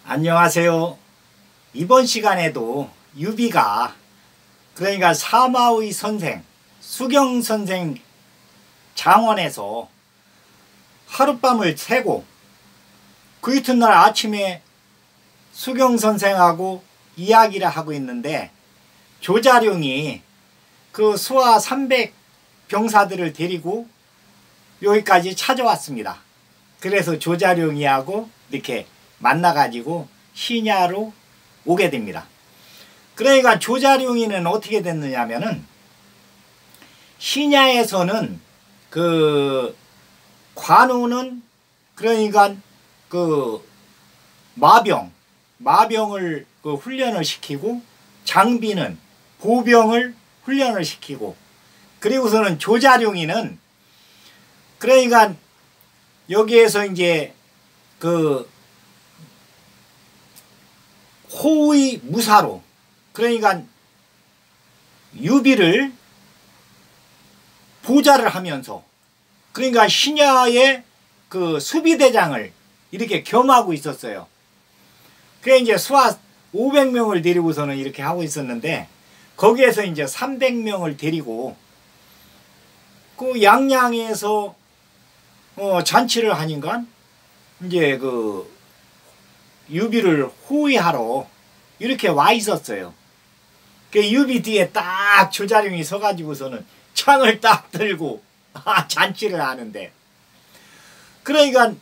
안녕하세요. 이번 시간에도 유비가 그러니까 사마의 선생 수경 선생 장원에서 하룻밤을 새고 그 이튿날 아침에 수경 선생하고 이야기를 하고 있는데 조자룡이 그 수하 300 병사들을 데리고 여기까지 찾아왔습니다. 그래서 조자룡이하고 이렇게 만나가지고 신야로 오게 됩니다. 그러니까 조자룡이는 어떻게 됐느냐면은 신야에서는 그 관우는 그러니까 그 마병을 그 훈련을 시키고 장비는 보병을 훈련을 시키고 그리고서는 조자룡이는 그러니까 여기에서 이제 그 호의 무사로 그러니까 유비를 보좌를 하면서 그러니까 신야의 그 수비대장을 이렇게 겸하고 있었어요. 그래 이제 수하 500명을 데리고서는 이렇게 하고 있었는데 거기에서 이제 300명을 데리고 그 양양에서 잔치를 하니까 이제 그 유비를 호위하러 이렇게 와 있었어요. 그 유비 뒤에 딱 조자룡이 서가지고서는 창을 딱 들고 잔치를 하는데 그러니까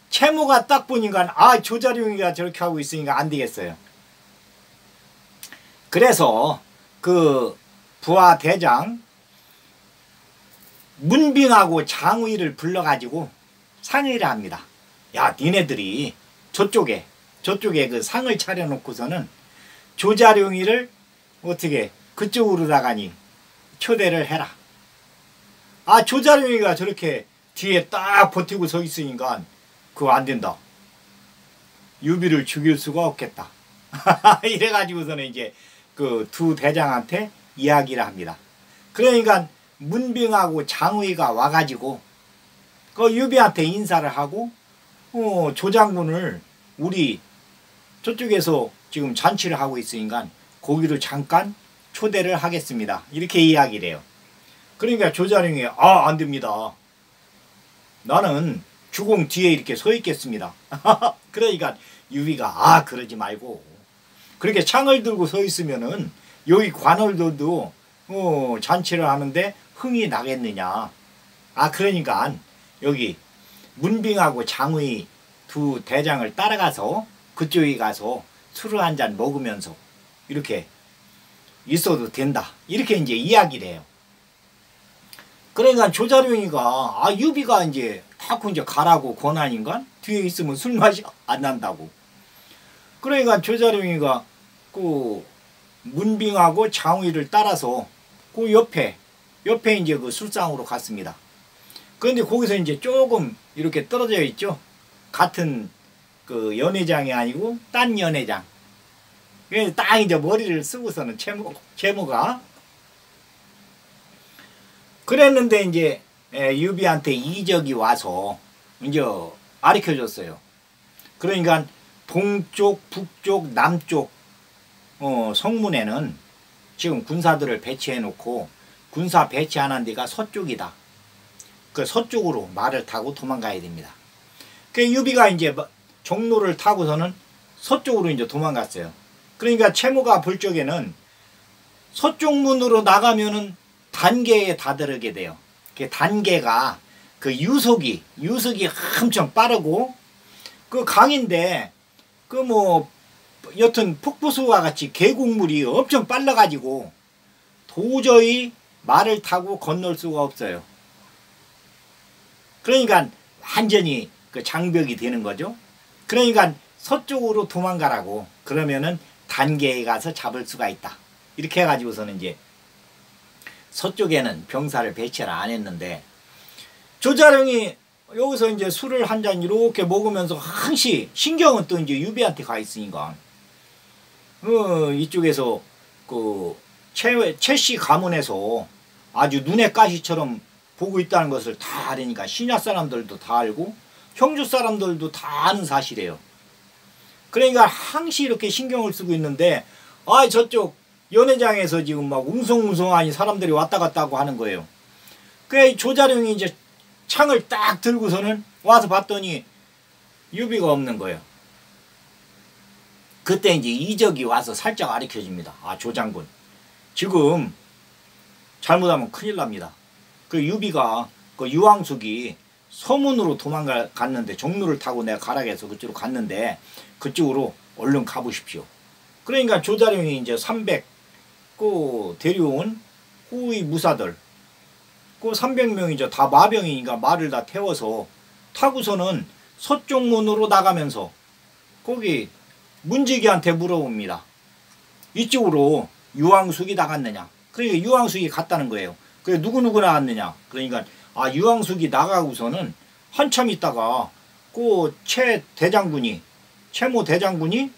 채모가 딱 보니까 조자룡이가 저렇게 하고 있으니까 안 되겠어요. 그래서 그 부하 대장 문빙하고 장의를 불러가지고 상의를 합니다. 야, 니네들이 저쪽에 그 상을 차려놓고서는 조자룡이를 어떻게 그쪽으로다가니 초대를 해라. 조자룡이가 저렇게 뒤에 딱 버티고 서 있으니까 그거 안 된다. 유비를 죽일 수가 없겠다. 이래가지고서는 이제 그 두 대장한테 이야기를 합니다. 그러니까 문빙하고 장의가 와가지고 그 유비한테 인사를 하고 조장군을 우리 저쪽에서 지금 잔치를 하고 있으니까 거기로 잠깐 초대를 하겠습니다. 이렇게 이야기를 해요. 그러니까 조자룡이 안 됩니다. 나는 주공 뒤에 이렇게 서 있겠습니다. 그러니까 유비가 그러지 말고 그렇게 창을 들고 서 있으면은 여기 관월들도 잔치를 하는데 흥이 나겠느냐. 그러니까 여기 문빙하고 장의 두 대장을 따라가서 그쪽에 가서 술을 한 잔 먹으면서 이렇게 있어도 된다. 이렇게 이제 이야기를 해요. 그러니까 조자룡이가 유비가 이제 자꾸 이제 가라고 권하니까 뒤에 있으면 술 맛이 안 난다고. 그러니까 조자룡이가 그 문빙하고 장의를 따라서 그 옆에 이제 그 술상으로 갔습니다. 그런데 거기서 이제 조금 이렇게 떨어져 있죠. 같은 그 연회장이 아니고 딴 연회장. 그래서 딱 이제 머리를 쓰고서는 채모가 그랬는데 이제 유비한테 이적이 와서 이제 가르쳐줬어요. 그러니까 동쪽, 북쪽, 남쪽 성문에는 지금 군사들을 배치해 놓고 군사 배치하는 데가 서쪽이다. 그 서쪽으로 말을 타고 도망가야 됩니다. 그 유비가 이제 종로를 타고서는 서쪽으로 이제 도망갔어요. 그러니까 채모가 볼 적에는 서쪽 문으로 나가면은 단계에 다다르게 돼요. 그 단계가 그 유속이 엄청 빠르고 그 강인데 그 뭐 여튼 폭포수와 같이 계곡물이 엄청 빨라가지고 도저히 말을 타고 건널 수가 없어요. 그러니까 완전히 그 장벽이 되는 거죠. 그러니까 서쪽으로 도망가라고 그러면은 단계에 가서 잡을 수가 있다. 이렇게 해가지고서는 이제 서쪽에는 병사를 배치를 안 했는데 조자룡이 여기서 이제 술을 한 잔 이렇게 먹으면서 항시 신경은 또 이제 유비한테 가 있으니까 이쪽에서 그 최씨 가문에서 아주 눈의 가시처럼 보고 있다는 것을 다 아니까 신야 사람들도 다 알고 형주 사람들도 다 아는 사실이에요. 그러니까 항시 이렇게 신경을 쓰고 있는데 아 저쪽 연회장에서 지금 막 웅성웅성하니 사람들이 왔다 갔다 하고 하는 거예요. 그 조자룡이 이제 창을 딱 들고서는 와서 봤더니 유비가 없는 거예요. 그때 이제 이적이 와서 살짝 가르쳐줍니다. 아 조장군 지금 잘못하면 큰일 납니다. 그 유비가 그 유황숙이 서문으로 도망갔는데 종로를 타고 내가 가락에서 그쪽으로 갔는데 그쪽으로 얼른 가보십시오. 그러니까 조자룡이 이제 300 그 데려온 호위 무사들 그 300명이죠. 다 마병이니까 말을 다 태워서 타고서는 서쪽 문으로 나가면서 거기 문지기한테 물어봅니다. 이쪽으로 유황숙이 나갔느냐. 그러니까 유황숙이 갔다는 거예요. 그래 누구누구 나갔느냐. 그러니까 아 유황숙이 나가고서는 한참 있다가 그 최모 대장군이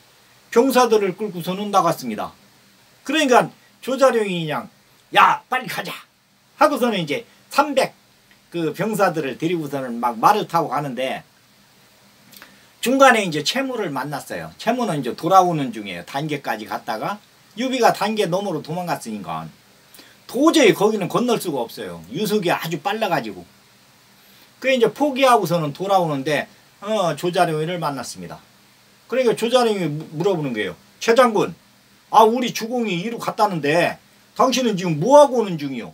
병사들을 끌고서는 나갔습니다. 그러니까 조자룡이 그냥 야 빨리 가자 하고서는 이제 300 그 병사들을 데리고서는 막 말을 타고 가는데 중간에 이제 채무를 만났어요. 채무는 이제 돌아오는 중이에요. 단계까지 갔다가 유비가 단계 너머로 도망갔으니까 도저히 거기는 건널 수가 없어요. 유속이 아주 빨라가지고. 그 이제 포기하고서는 돌아오는데 조자룡이를 만났습니다. 그러니까 조자룡이 물어보는 거예요. 최장군, 아 우리 주공이 이리로 갔다는데 당신은 지금 뭐하고 오는 중이요?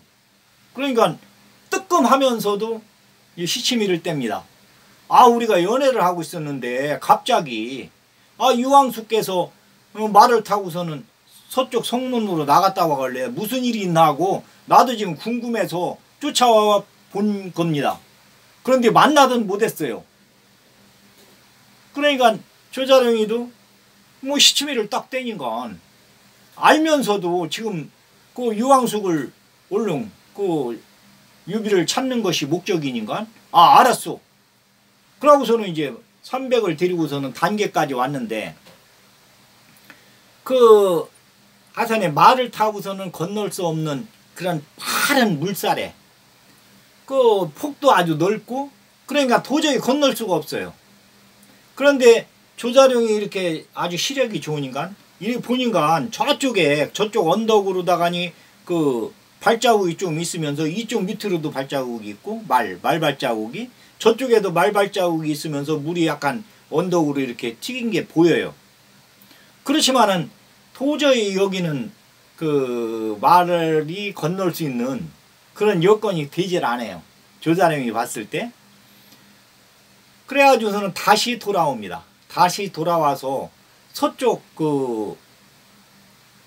그러니까 뜨끔하면서도 시치미를 뗍니다. 아 우리가 연애를 하고 있었는데 갑자기 아 유황숙께서 말을 타고서는 서쪽 성문으로 나갔다고 하길래 무슨 일이 있나 하고 나도 지금 궁금해서 쫓아와 본 겁니다. 그런데 만나든 못했어요. 그러니까 조자룡이도 뭐 시치미를 딱 떼니까 알면서도 지금 그 유황숙을 얼른 그 유비를 찾는 것이 목적이니까 아 알았어. 그러고서는 이제 300을 데리고서는 단계까지 왔는데 그 하산에 말을 타고서는 건널 수 없는 그런 파란 물살에 그 폭도 아주 넓고 그러니까 도저히 건널 수가 없어요. 그런데 조자룡이 이렇게 아주 시력이 좋으니까 이렇게 보니까 저쪽 언덕으로다가니 그 발자국이 좀 있으면서 이쪽 밑으로도 발자국이 있고 말 발자국이 저쪽에도 말 발자국이 있으면서 물이 약간 언덕으로 이렇게 튀긴 게 보여요. 그렇지만은 도저히 여기는 그 말이 건널 수 있는 그런 여건이 되질 않아요. 조자룡이 봤을 때. 그래가지고서는 다시 돌아옵니다. 다시 돌아와서 서쪽 그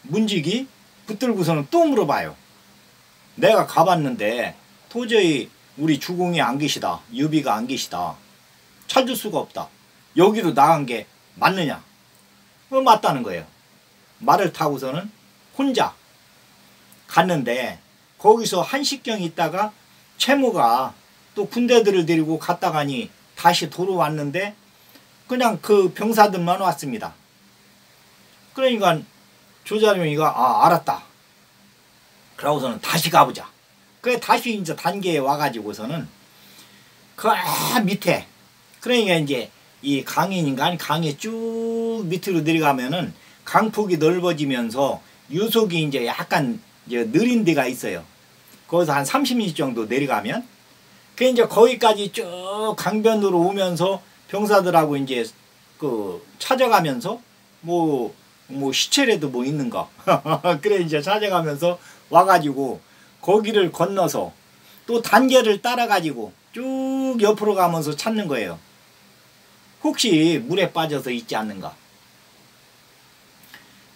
문지기 붙들고서는 또 물어봐요. 내가 가봤는데 도저히 우리 주공이 안 계시다. 유비가 안 계시다. 찾을 수가 없다. 여기로 나간 게 맞느냐? 맞다는 거예요. 말을 타고서는 혼자 갔는데 거기서 한식경 있다가 채무가 또 군대들을 데리고 갔다가니 다시 돌아왔는데 그냥 그 병사들만 왔습니다. 그러니까 조자룡이가 아 알았다. 그러고서는 다시 가보자. 그래 다시 이제 단계에 와가지고서는 그 밑에 그러니까 이제 이 강인인가 강에 쭉 밑으로 내려가면은 강폭이 넓어지면서 유속이 이제 약간 이제 느린 데가 있어요. 거기서 한 30m 정도 내려가면 그 이제 거기까지 쭉 강변으로 오면서 병사들하고 이제 그 찾아가면서 뭐 시체라도 뭐 있는가 그래 이제 찾아가면서 와가지고 거기를 건너서 또 단계를 따라가지고 쭉 옆으로 가면서 찾는 거예요. 혹시 물에 빠져서 있지 않는가.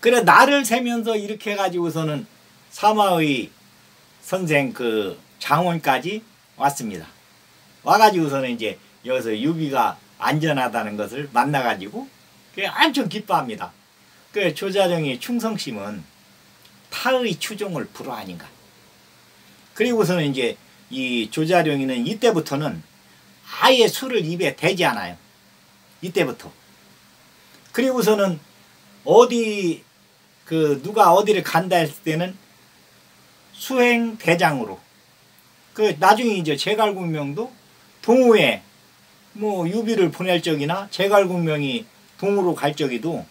그래 날을 세면서 이렇게 해가지고서는 사마의 선생 그 장원까지 왔습니다. 와가지고서는 이제 여기서 유비가 안전하다는 것을 만나가지고 엄청 기뻐합니다. 그 조자룡의 충성심은 타의 추종을 불허하니까. 그리고서는 이제 이 조자룡이는 이때부터는 아예 술을 입에 대지 않아요. 이때부터. 그리고서는 어디 그 누가 어디를 간다 했을 때는 수행 대장으로 그 나중에 이제 제갈공명도 동호회 뭐 유비를 보낼 적이나 제갈공명이 동으로 갈 적에도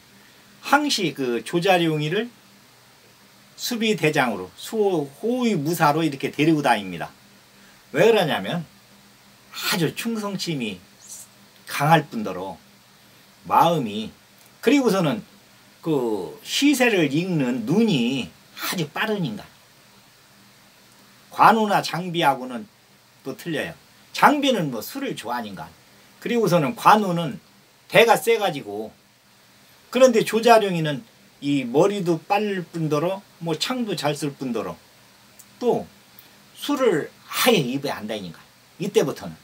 항시 그 조자룡이를 수비대장으로 호위무사로 이렇게 데리고 다닙니다. 왜 그러냐면 아주 충성심이 강할 뿐더러 마음이, 그리고서는 그 시세를 읽는 눈이 아주 빠른 인간. 관우나 장비하고는 또 틀려요. 장비는 뭐 술을 좋아하는 인간. 그리고서는 관우는 대가 세가지고, 그런데 조자룡이는 이 머리도 빠를 뿐더러 뭐 창도 잘 쓸 뿐더러 또 술을 아예 입에 안 다니니까 이때부터는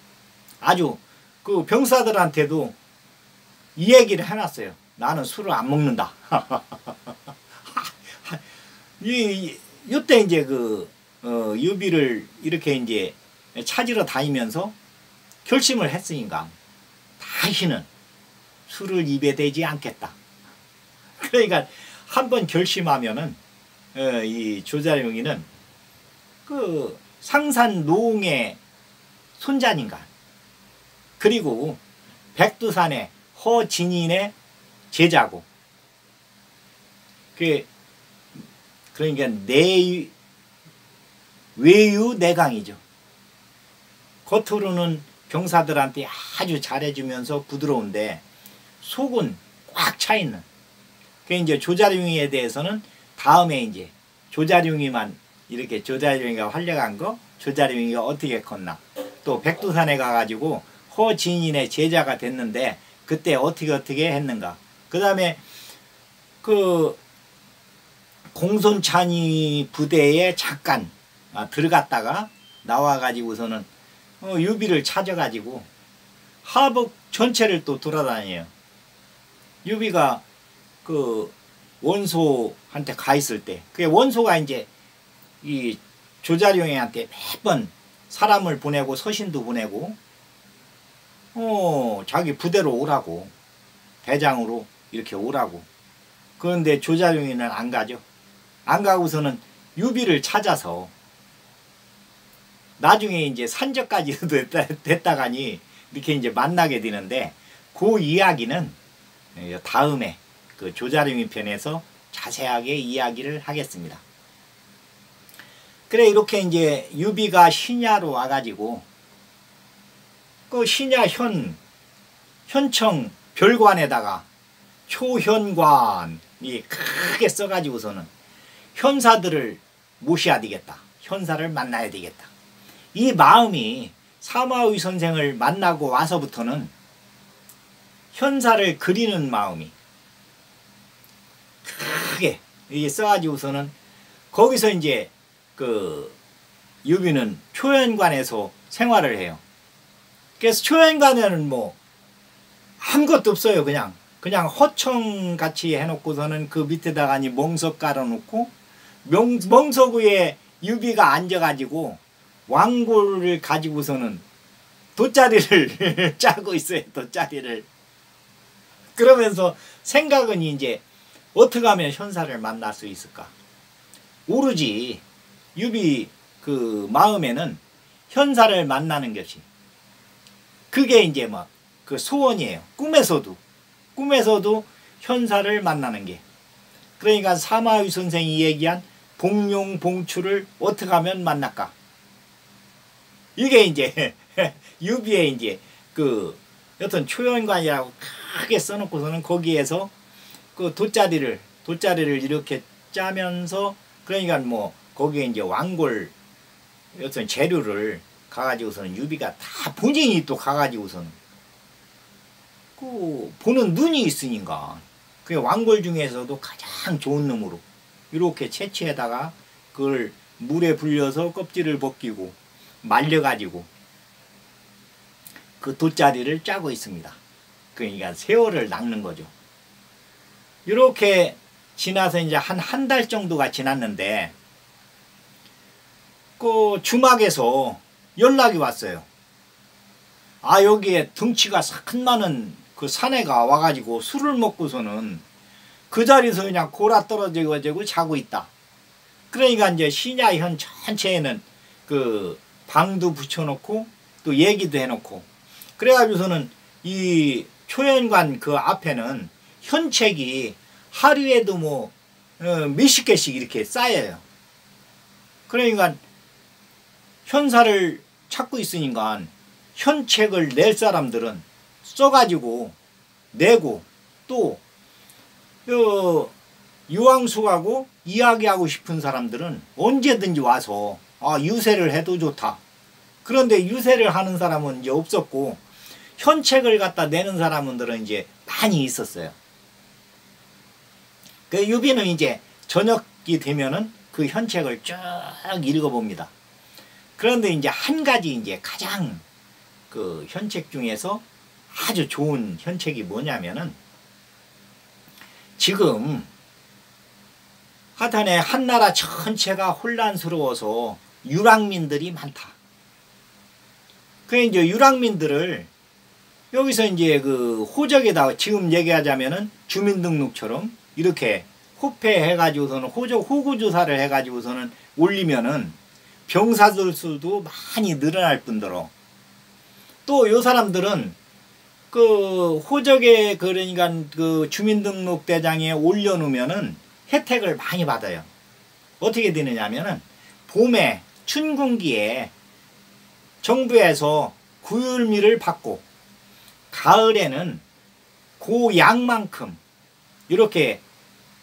아주 그 병사들한테도 이 얘기를 해놨어요. 나는 술을 안 먹는다. 이때 이제 그 유비를 이렇게 이제 찾으러 다니면서 결심을 했으니까 다시는 술을 입에 대지 않겠다. 그러니까 한번 결심하면은 이 조자룡이는 그 상산 노웅의 손자인가, 그리고 백두산의 허진인의 제자고, 그러니까 외유 내강이죠. 겉으로는 병사들한테 아주 잘해주면서 부드러운데 속은 꽉 차 있는. 그 이제 조자룡이에 대해서는 다음에 이제 조자룡이만 이렇게 조자룡이가 활약한 거, 조자룡이가 어떻게 컸나, 또 백두산에 가가지고 허진인의 제자가 됐는데 그때 어떻게 했는가. 그 다음에 그 공손찬이 부대에 잠깐 들어갔다가 나와가지고서는 유비를 찾아가지고 하북 전체를 또 돌아다녀요. 유비가 그 원소한테 가 있을 때, 그 원소가 이제 이 조자룡이한테 매번 사람을 보내고 서신도 보내고 자기 부대로 오라고, 대장으로 이렇게 오라고. 그런데 조자룡이는 안 가죠. 안 가고서는 유비를 찾아서 나중에 이제 산적까지도 됐다가니 이렇게 이제 만나게 되는데, 그 이야기는 다음에 그 조자룡이 편에서 자세하게 이야기를 하겠습니다. 그래, 이렇게 이제 유비가 신야로 와가지고 그 신야 현청 별관에다가 초현관이 크게 써가지고서는 현사들을 모셔야 되겠다. 현사를 만나야 되겠다. 이 마음이 사마의 선생을 만나고 와서부터는 현사를 그리는 마음이 크게 이게 써가지고서는 거기서 이제 그 유비는 초연관에서 생활을 해요. 그래서 초연관에는 뭐 아무것도 없어요. 그냥 허청같이 해놓고서는 그 밑에다가 멍석 깔아놓고 멍석 위에 유비가 앉아가지고 왕골을 가지고서는 돗자리를 짜고 있어요. 돗자리를. 그러면서 생각은 이제 어떻게 하면 현사를 만날 수 있을까? 오로지 유비 그 마음에는 현사를 만나는 것이, 그게 이제 막 그 소원이에요. 꿈에서도 현사를 만나는 게. 그러니까 사마의 선생이 얘기한 복룡봉추를 어떻게 하면 만날까? 이게 이제 유비의 이제 그 어떤 초연관이라고 크게 써놓고서는 거기에서 그 돗자리를 이렇게 짜면서, 그러니까 뭐 거기에 이제 왕골 어떤 재료를 가가지고서는 유비가 다 본인이 또 가가지고서는 그 보는 눈이 있으니까 그 왕골 중에서도 가장 좋은 놈으로 이렇게 채취에다가 그걸 물에 불려서 껍질을 벗기고 말려가지고 그 돗자리를 짜고 있습니다. 그러니까 세월을 낚는 거죠. 이렇게 지나서 이제 한 달 정도가 지났는데 그 주막에서 연락이 왔어요. 여기에 덩치가 큰 그 사내가 와가지고 술을 먹고서는 그 자리에서 그냥 골아 떨어져가지고 자고 있다. 그러니까 이제 신야현 전체에는 그 방도 붙여놓고 또 얘기도 해놓고, 그래가지고서는 이 초연관 그 앞에는 현책이 하루에도 뭐 몇십 개씩 이렇게 쌓여요. 그러니까 현사를 찾고 있으니까 현책을 낼 사람들은 써가지고 내고 또 유황숙하고 이야기하고 싶은 사람들은 언제든지 와서 유세를 해도 좋다. 그런데 유세를 하는 사람은 이제 없었고 현책을 갖다 내는 사람들은 이제 많이 있었어요. 그 유비는 이제 저녁이 되면은 그 현책을 쭉 읽어봅니다. 그런데 이제 한 가지 이제 가장 그 현책 중에서 아주 좋은 현책이 뭐냐면은 지금 하여튼에 한나라 전체가 혼란스러워서 유랑민들이 많다. 그 이제 유랑민들을 여기서 이제 그 호적에다가 지금 얘기하자면은 주민등록처럼 이렇게 호패해가지고서는 호구조사를 해가지고서는 올리면은 병사들 수도 많이 늘어날 뿐더러 또 요 사람들은 그 호적에 그러니까 그 주민등록대장에 올려놓으면은 혜택을 많이 받아요. 어떻게 되느냐면은 봄에 춘궁기에 정부에서 구휼미를 받고 가을에는 그 양만큼 이렇게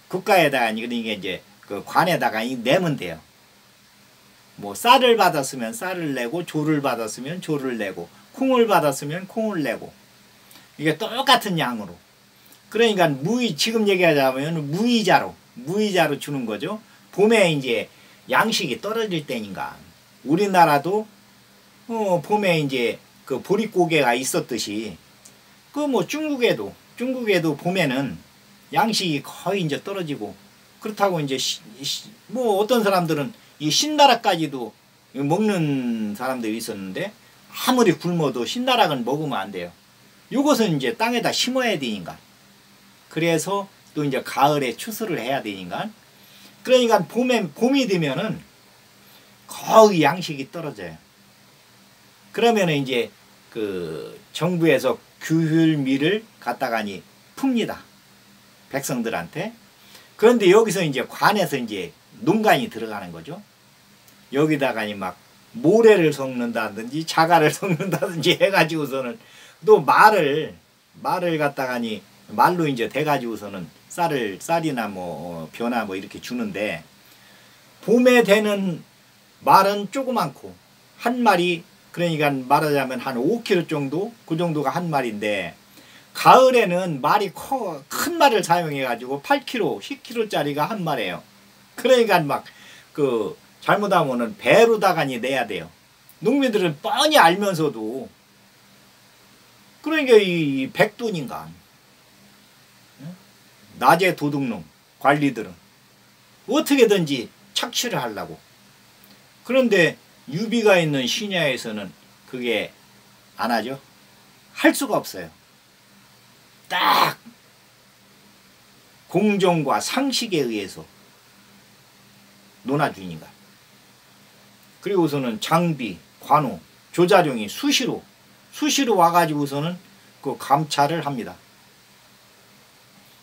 국가에다가 그러니까 이제 그 관에다가 내면 돼요. 뭐 쌀을 받았으면 쌀을 내고 조를 받았으면 조를 내고 콩을 받았으면 콩을 내고 이게 똑같은 양으로. 그러니까 지금 얘기하자면 무이자로 주는 거죠. 봄에 이제 양식이 떨어질 때니까 우리나라도 봄에 이제 그 보릿고개가 있었듯이 그 뭐 중국에도 봄에는 양식이 거의 이제 떨어지고 그렇다고 이제 뭐 어떤 사람들은 이 신나락까지도 먹는 사람들이 있었는데 아무리 굶어도 신나락은 먹으면 안 돼요. 요것은 이제 땅에다 심어야 되니까. 그래서 또 이제 가을에 추수를 해야 되니까. 그러니까 봄이 되면은 거의 양식이 떨어져요. 그러면은 이제 그 정부에서 규율미를 갖다가니 풉니다. 백성들한테. 그런데 여기서 이제 관에서 이제 농간이 들어가는 거죠. 여기다가니 막 모래를 섞는다든지 자갈을 섞는다든지 해가지고서는 또 말을 갖다가니 말로 이제 돼가지고서는 쌀이나 뭐 벼나 뭐 이렇게 주는데 봄에 되는 말은 조그맣고 한 마리 그러니까 말하자면 한 5kg 정도 그 정도가 한 마리인데 가을에는 말이 큰 말을 사용해 가지고 8kg, 10kg짜리가 한 마리예요. 그러니까 막 그 잘못하면은 배로다가니 내야 돼요. 농민들은 뻔히 알면서도 그러니까 이 백돈인가 낮에 도둑놈 관리들은 어떻게든지 착취를 하려고. 그런데 유비가 있는 신야에서는 그게 안 하죠. 할 수가 없어요. 딱 공정과 상식에 의해서 논아주니까. 그리고서는 장비, 관우, 조자룡이 수시로 와가지고서는 그 감찰을 합니다.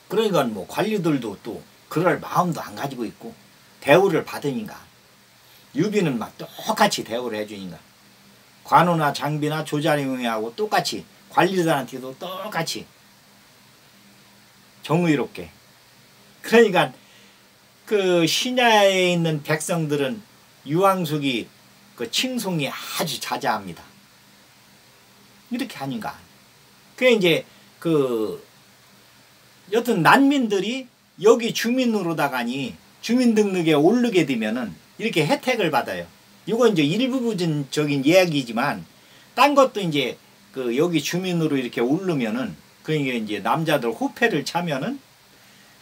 그러니까 뭐 관리들도 또 그럴 마음도 안 가지고 있고 대우를 받으니까 유비는 막 똑같이 대우를 해주니까 관우나 장비나 조자룡하고 똑같이 관리들한테도 똑같이 정의롭게. 그러니까 그 신야에 있는 백성들은 유황숙이 그 칭송이 아주 자자합니다. 이렇게 하니까. 그게 이제 그 여튼 난민들이 여기 주민으로다가니 주민등록에 오르게 되면은 이렇게 혜택을 받아요. 이건 이제 일부분적인 이야기지만 딴 것도 이제 그 여기 주민으로 이렇게 오르면은 그러니까 이제 남자들 호패를 차면은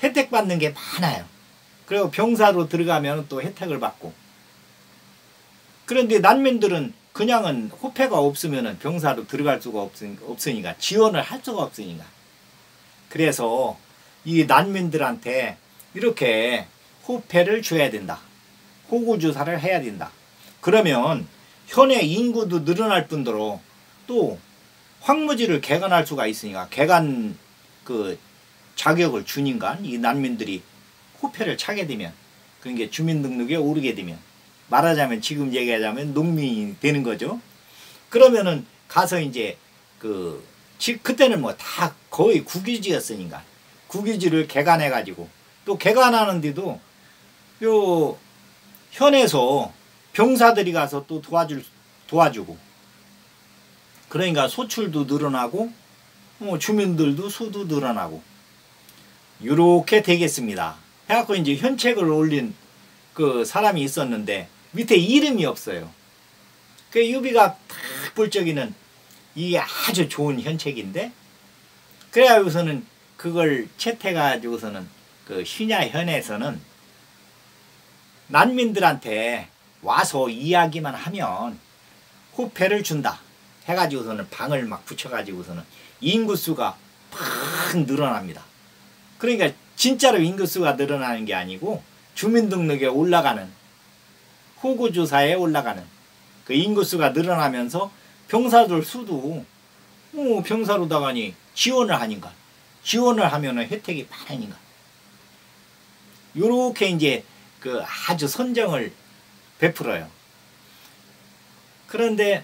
혜택 받는 게 많아요. 그리고 병사로 들어가면 또 혜택을 받고. 그런데 난민들은 그냥은 호패가 없으면은 병사로 들어갈 수가 없으니까 지원을 할 수가 없으니까. 그래서 이 난민들한테 이렇게 호패를 줘야 된다. 호구조사를 해야 된다. 그러면 현의 인구도 늘어날 뿐더러 또 황무지를 개간할 수가 있으니까 개간 그 자격을 주니까 이 난민들이 호패를 차게 되면, 그러니까 주민등록에 오르게 되면, 말하자면 지금 얘기하자면 농민이 되는 거죠. 그러면은 가서 이제 그때는 뭐 다 거의 국유지였으니까 국유지를 개간해 가지고, 또 개간하는데도 요 현에서 병사들이 가서 또 도와주고, 그러니까 소출도 늘어나고 주민들도 수도 늘어나고 요렇게 되겠습니다. 해갖고 이제 현책을 올린 그 사람이 있었는데 밑에 이름이 없어요. 그 유비가 딱 볼 적에는 이게 아주 좋은 현책인데, 그래가지고서는 그걸 채택해가지고서는 그 신야현에서는 난민들한테 와서 이야기만 하면 호패를 준다 해가지고서는 방을 막 붙여가지고서는 인구수가 팍 늘어납니다. 그러니까 진짜로 인구수가 늘어나는 게 아니고 주민등록에 올라가는, 호구조사에 올라가는 그 인구수가 늘어나면서 병사들 수도 병사로다가니 지원을 하니까, 지원을 하면은 혜택이 많으니까 요렇게 이제 그 아주 선정을 베풀어요. 그런데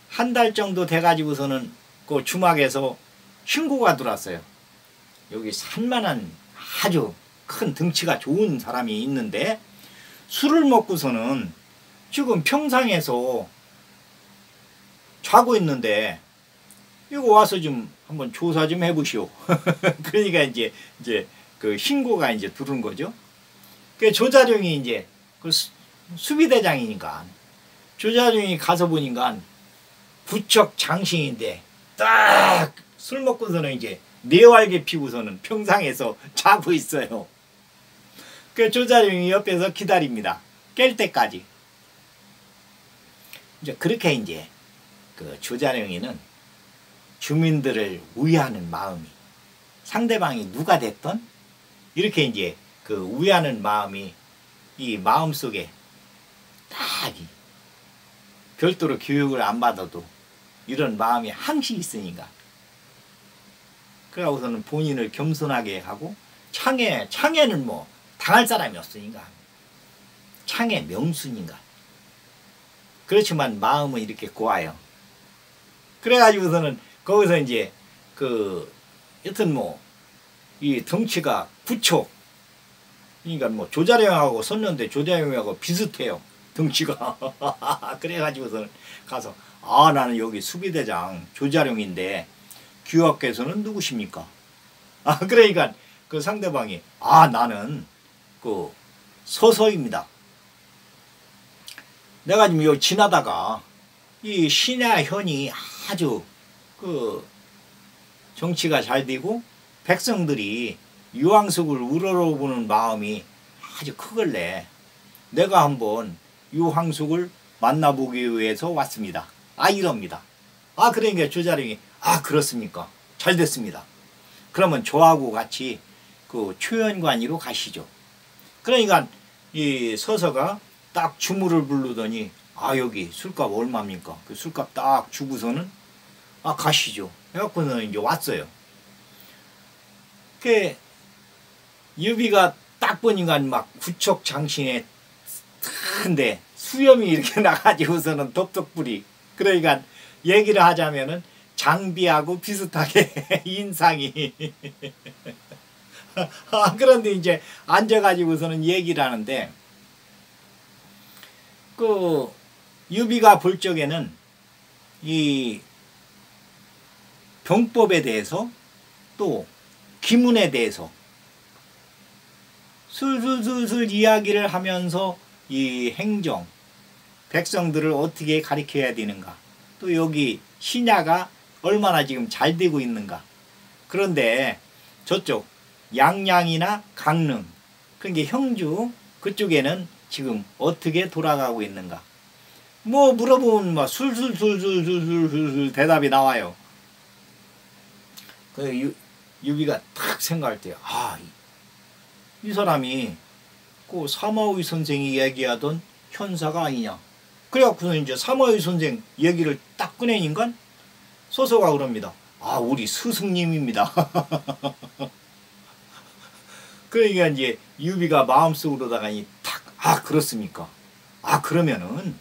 한 달 정도 돼가지고서는 그 주막에서 신고가 들어왔어요. 여기 산만한 아주 큰 덩치가 좋은 사람이 있는데 술을 먹고서는 지금 평상에서 자고 있는데 이거 와서 좀 한번 조사 좀 해보시오. 그러니까 이제 그 신고가 이제 들은 거죠. 그 조자룡이 이제 그 수비대장이니까 조자룡이 가서 보니까 부척 장신인데 딱 술 먹고서는 이제 네왈개 피고서는 평상에서 자고 있어요. 그 조자룡이 옆에서 기다립니다. 깰 때까지. 이제 그렇게 이제 그 조자룡이는 주민들을 위하는 마음이, 상대방이 누가 됐던 이렇게 이제 그 위하는 마음이 이 마음 속에 딱 별도로 교육을 안 받아도 이런 마음이 항시 있으니까, 그러고서는 본인을 겸손하게 하고, 창에는 뭐 당할 사람이 없으니까, 창의 명순인가. 그렇지만 마음은 이렇게 고와요. 그래가지고서는 거기서 이제 여튼 뭐 이 덩치가 부초, 그러니까 뭐 조자룡하고 섰는데 조자룡하고 비슷해요, 덩치가. 그래가지고서는 가서 나는 여기 수비대장 조자룡인데 규하께서는 누구십니까? 그러니까 그 상대방이 나는 그 서서입니다. 내가 지금 여기 지나다가 이 신야현이 아주 그 정치가 잘 되고 백성들이 유황숙을 우러러보는 마음이 아주 크길래 내가 한번 유황숙을 만나보기 위해서 왔습니다. 이럽니다. 그러니까 조자룡이 그렇습니까? 잘 됐습니다. 그러면 저하고 같이 그 초연관이로 가시죠. 그러니까 이 서서가 딱 주무를 부르더니 여기 술값 얼마입니까? 그 술값 딱 주고서는 가시죠. 해갖고는 이제 왔어요. 그 유비가 딱 보니까 막 구척 장신에 큰데 수염이 이렇게 나가지고서는 덥덕불이, 그러니까 얘기를 하자면은 장비하고 비슷하게 인상이. 그런데 이제 앉아가지고서는 얘기를 하는데, 그 유비가 볼 적에는 이 병법에 대해서 또 기문에 대해서 술술술술 이야기를 하면서 이 행정, 백성들을 어떻게 가르쳐야 되는가, 또 여기 신야가 얼마나 지금 잘 되고 있는가. 그런데 저쪽 양양이나 강릉, 그러니까 형주 그쪽에는 지금 어떻게 돌아가고 있는가, 뭐 물어보면 막 술술술술술술 대답이 나와요. 그 유비가 탁 생각할 때 이 사람이 그 사마의 선생이 얘기하던 현사가 아니냐. 그래갖고서 이제 사마의 선생 얘기를 딱 꺼내니까 서서가 그럽니다. 우리 스승님입니다. 그러니까 이제 유비가 마음속으로다가 탁, 아 그렇습니까? 아 그러면은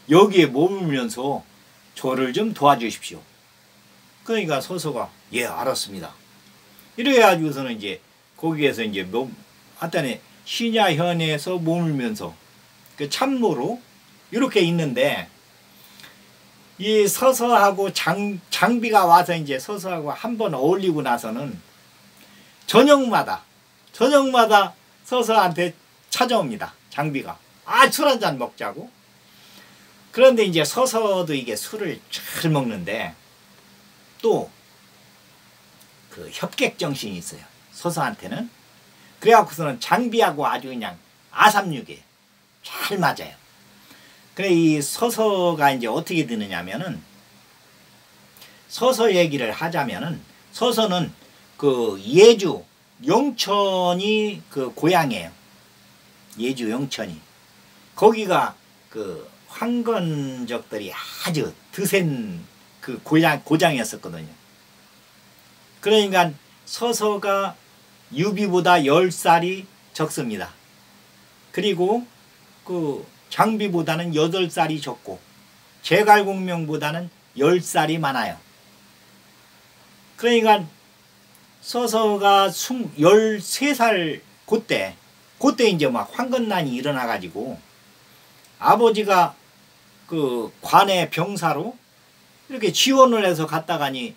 여기에 머물면서 저를 좀 도와주십시오. 그러니까 서서가 예 알았습니다. 이래 가지고서는 이제 거기에서 이제 하여튼에 신야현에서 머물면서 그 참모로 이렇게 있는데 이 서서하고 장비가 와서 이제 서서하고 한번 어울리고 나서는 저녁마다 서서한테 찾아옵니다. 장비가. 아, 술 한잔 먹자고. 그런데 이제 서서도 이게 술을 잘 먹는데 또 그 협객 정신이 있어요. 서서한테는. 그래갖고서는 장비하고 아주 그냥 아삼육이에요. 잘 맞아요. 그래 이 서서가 이제 어떻게 되느냐면은 서서 얘기를 하자면은 서서는 그 예주 영천이 그 고향이에요. 예주 영천이. 거기가 그 황건적들이 아주 드센 그 고장이었었거든요. 그러니까 서서가 유비보다 10살이 적습니다. 그리고 그 장비보다는 8살이 적고 제갈공명보다는 10살이 많아요. 그러니까 서서가 13살 그때 이제 막 황건난이 일어나 가지고 아버지가 그 관의 병사로 이렇게 지원을 해서 갔다가니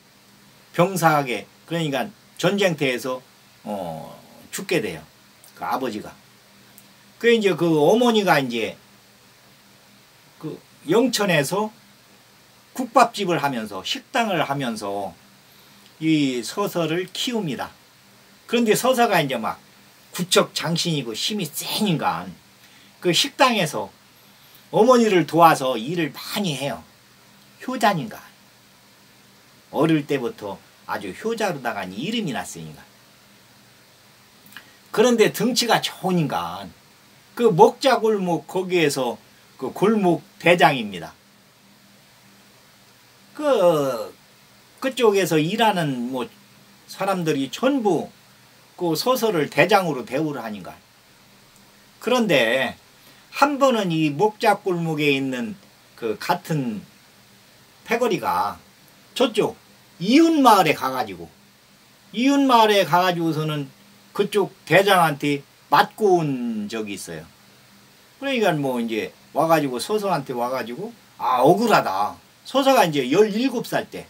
병사하게 그러니까 전쟁터에서 죽게 돼요. 그 아버지가. 그 이제 그 어머니가 이제 그 영천에서 국밥집을 하면서 식당을 하면서 이 서서를 키웁니다. 그런데 서서가 이제 막 구척 장신이고 힘이 세니까 그 식당에서 어머니를 도와서 일을 많이 해요. 효자니까. 어릴 때부터 아주 효자로다가 이름이 났으니까. 그런데 등치가 좋으니까 그 먹자골목 거기에서 그 골목 대장입니다. 그쪽에서 일하는 뭐 사람들이 전부 그 서서를 대장으로 대우를 하니까. 그런데 한 번은 이 목자골목에 있는 그 같은 패거리가 저쪽 이웃마을에 가가지고서는 그쪽 대장한테 맞고 온 적이 있어요. 그러니까 뭐 이제 와가지고 서서한테 와가지고 아 억울하다. 서서가 이제 17살 때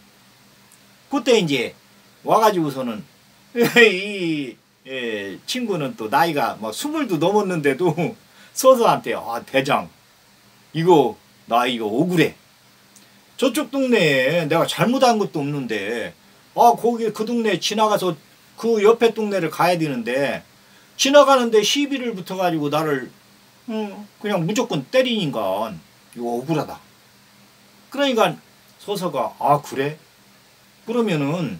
그때 이제 와가지고서는 이 친구는 또 나이가 뭐 20도 넘었는데도 서서한테 아 대장 나 이거 억울해. 저쪽 동네에 내가 잘못한 것도 없는데 거기 그 동네 지나가서 그 옆에 동네를 가야 되는데 지나가는데 시비를 붙어가지고 나를 그냥 무조건 때리니까 이거 억울하다. 그러니까 서서가 아 그래? 그러면은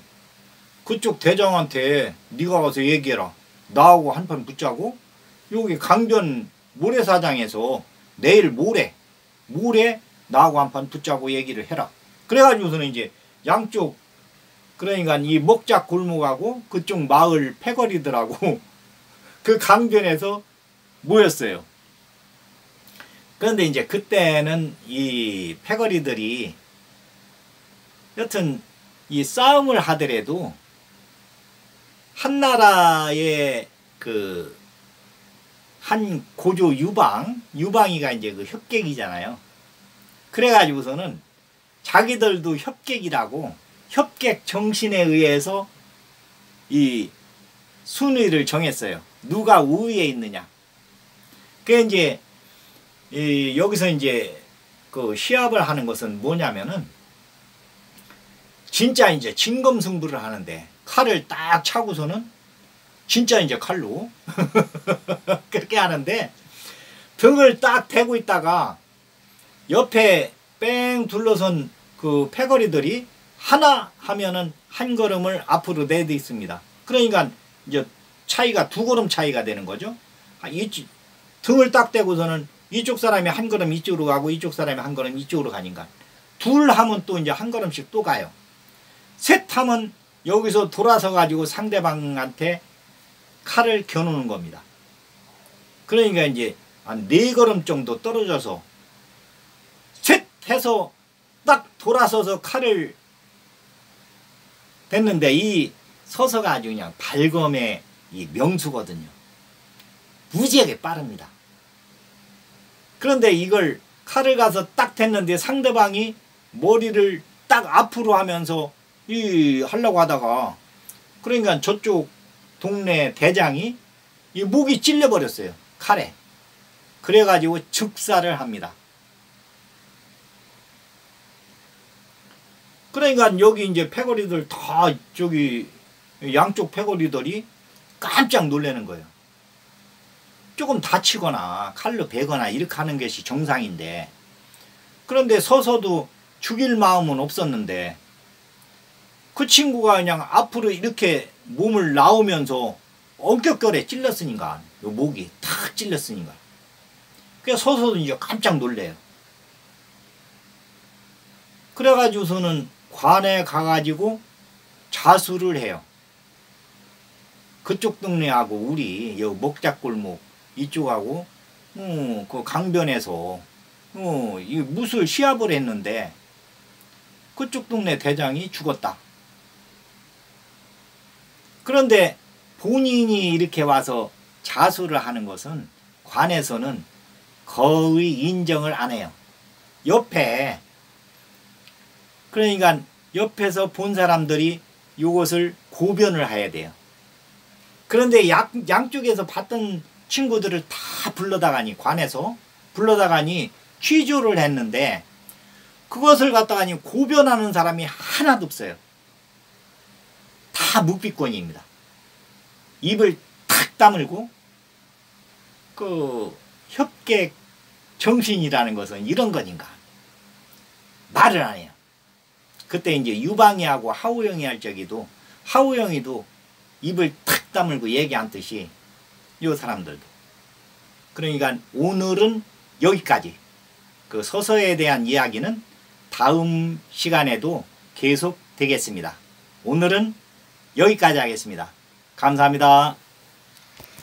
그쪽 대장한테 네가 가서 얘기해라. 나하고 한판 붙자고 여기 강변 모래사장에서 내일 모레 나하고 한판 붙자고 얘기를 해라. 그래가지고서는 이제 양쪽 그러니까 이 목작 골목하고 그쪽 마을 패거리들하고 그 강변에서 모였어요. 그런데 이제 그때는 이 패거리들이 여튼 이 싸움을 하더라도 한나라의 그 한 고조 유방이가 이제 그 협객이잖아요. 그래가지고서는 자기들도 협객이라고 협객 정신에 의해서 이 순위를 정했어요. 누가 우위에 있느냐. 그 이제 여기서 이제 그 시합을 하는 것은 뭐냐면은 진짜 이제 진검승부를 하는데 칼을 딱 차고서는 진짜 이제 칼로 그렇게 하는데 등을 딱 대고 있다가 옆에 뺑 둘러선 그 패거리들이 하나 하면은 한 걸음을 앞으로 내도 있습니다. 그러니까 이제 차이가 2걸음 차이가 되는 거죠. 등을 딱 대고서는 이쪽 사람이 한 걸음 이쪽으로 가고 이쪽 사람이 한 걸음 이쪽으로 가니까 둘 하면 또 이제 한 걸음씩 또 가요. 셋 하면 여기서 돌아서 가지고 상대방한테 칼을 겨누는 겁니다. 그러니까 이제 한 4걸음 정도 떨어져서 셋 해서 딱 돌아서서 칼을 댔는데 이 서서가 아주 그냥 발검의 이 명수거든요. 무지하게 빠릅니다. 그런데 이걸 칼을 가서 딱 댔는데 상대방이 머리를 딱 앞으로 하면서 하려고 하다가 그러니까 저쪽 동네 대장이 이 목이 찔려버렸어요. 칼에. 그래가지고 즉사를 합니다. 그러니까 여기 이제 패거리들 다 저기 양쪽 패거리들이 깜짝 놀라는 거예요. 조금 다치거나 칼로 베거나 이렇게 하는 것이 정상인데, 그런데 서서도 죽일 마음은 없었는데 그 친구가 그냥 앞으로 이렇게 몸을 나오면서 엄격결에 찔렀으니까, 요 목이 탁 찔렸으니까. 그래서 서서도 이제 깜짝 놀래요. 그래가지고서는 관에 가가지고 자수를 해요. 그쪽 동네하고 우리 여 먹자골목 이쪽하고 그 강변에서 이 무술 시합을 했는데 그쪽 동네 대장이 죽었다. 그런데 본인이 이렇게 와서 자수를 하는 것은 관에서는 거의 인정을 안 해요. 옆에, 그러니까 옆에서 본 사람들이 이것을 고변을 해야 돼요. 그런데 양쪽에서 봤던 친구들을 다 불러다가니, 관에서 불러다가니 취조를 했는데 그것을 갖다가니 고변하는 사람이 하나도 없어요. 다 묵비권입니다. 입을 탁 다물고, 그 협객 정신이라는 것은 이런 거인가 말을 안 해요. 그때 이제 유방이하고 하우영이 할 적에도 하우영이도 입을 탁 다물고 얘기한 듯이 요 사람들도. 그러니까 오늘은 여기까지. 그 서서에 대한 이야기는 다음 시간에도 계속 되겠습니다. 오늘은 여기까지 하겠습니다. 감사합니다.